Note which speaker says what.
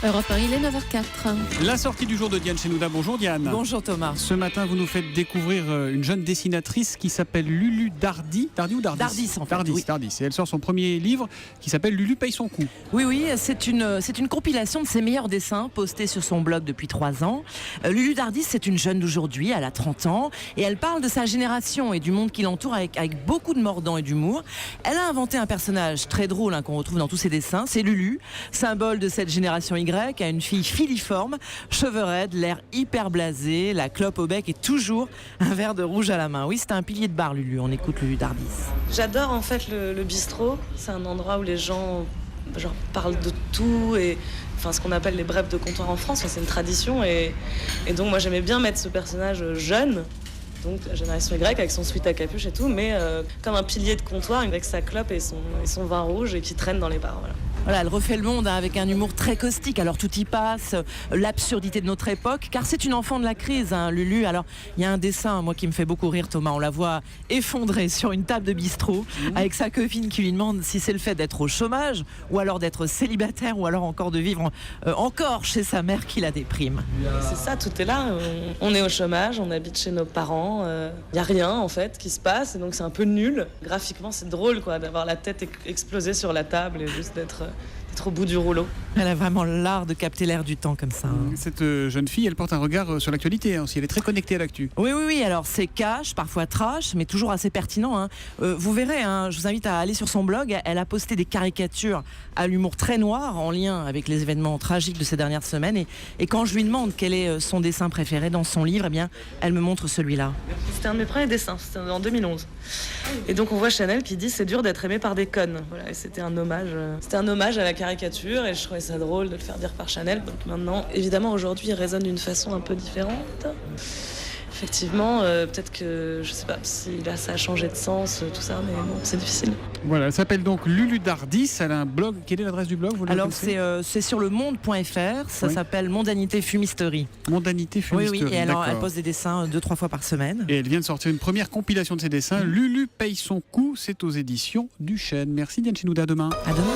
Speaker 1: Europe 1, il est 9h04.
Speaker 2: La sortie du jour de Diane Chenouda. Bonjour Diane.
Speaker 3: Bonjour Thomas.
Speaker 2: Ce matin, vous nous faites découvrir une jeune dessinatrice qui s'appelle Lulu Dardi. Dardi ou Dardis ?
Speaker 3: Dardis, en fait. Oui.
Speaker 2: Dardis. Et elle sort son premier livre qui s'appelle Lulu paye son coup.
Speaker 3: Oui, c'est une compilation de ses meilleurs dessins postés sur son blog depuis 3 ans. Lulu Dardis, c'est une jeune d'aujourd'hui, elle a 30 ans, et elle parle de sa génération et du monde qui l'entoure avec beaucoup de mordant et d'humour. Elle a inventé un personnage très drôle qu'on retrouve dans tous ses dessins, c'est Lulu, symbole de cette génération Y, à une fille filiforme, cheveux raides, l'air hyper blasé, la clope au bec et toujours un verre de rouge à la main. Oui, c'est un pilier de bar, Lulu. On écoute Lulu Dardis.
Speaker 4: J'adore en fait le bistrot. C'est un endroit où les gens parlent de tout et ce qu'on appelle les brefs de comptoir en France. C'est une tradition et donc moi j'aimais bien mettre ce personnage jeune, donc la génération Y avec son sweat à capuche et tout, mais comme un pilier de comptoir avec sa clope et son vin rouge et qui traîne dans les bars.
Speaker 3: Voilà, elle refait le monde avec un humour très caustique. Alors tout y passe, l'absurdité de notre époque, car c'est une enfant de la crise, Lulu. Alors il y a un dessin, moi, qui me fait beaucoup rire, Thomas. On la voit effondrée sur une table de bistrot avec sa copine qui lui demande si c'est le fait d'être au chômage ou alors d'être célibataire ou alors encore de vivre encore chez sa mère qui la déprime.
Speaker 4: C'est ça, tout est là. On est au chômage, on habite chez nos parents. Il n'y a rien en fait qui se passe et donc c'est un peu nul. Graphiquement, c'est drôle d'avoir la tête explosée sur la table et juste d'être au bout du rouleau.
Speaker 3: Elle a vraiment l'art de capter l'air du temps comme ça.
Speaker 2: Cette jeune fille, elle porte un regard sur l'actualité aussi. Elle est très connectée à l'actu.
Speaker 3: Oui. Alors c'est cash, parfois trash, mais toujours assez pertinent. Vous verrez, je vous invite à aller sur son blog. Elle a posté des caricatures à l'humour très noir en lien avec les événements tragiques de ces dernières semaines. Et quand je lui demande quel est son dessin préféré dans son livre, eh bien, elle me montre celui-là.
Speaker 4: C'était un de mes premiers dessins, c'était en 2011. Et donc on voit Chanel qui dit c'est dur d'être aimé par des connes. Voilà, et c'était un hommage à la caricature et je trouvais ça drôle de le faire dire par Chanel. Donc maintenant, évidemment, aujourd'hui, il résonne d'une façon un peu différente. Effectivement, peut-être que, je sais pas si là ça a changé de sens, tout ça, mais bon, c'est difficile.
Speaker 2: Voilà, elle s'appelle donc Lulu Dardis. Elle a un blog. Quelle est l'adresse du blog ?
Speaker 3: Alors c'est sur le monde.fr. Ça s'appelle Mondanité Fumisterie.
Speaker 2: Mondanité Fumisterie.
Speaker 3: Oui. Et elle pose des dessins 2-3 fois par semaine.
Speaker 2: Et elle vient de sortir une première compilation de ses dessins. Lulu paye son coup. C'est aux éditions du Chêne. Merci Diane Chenouda. À demain.
Speaker 3: À demain.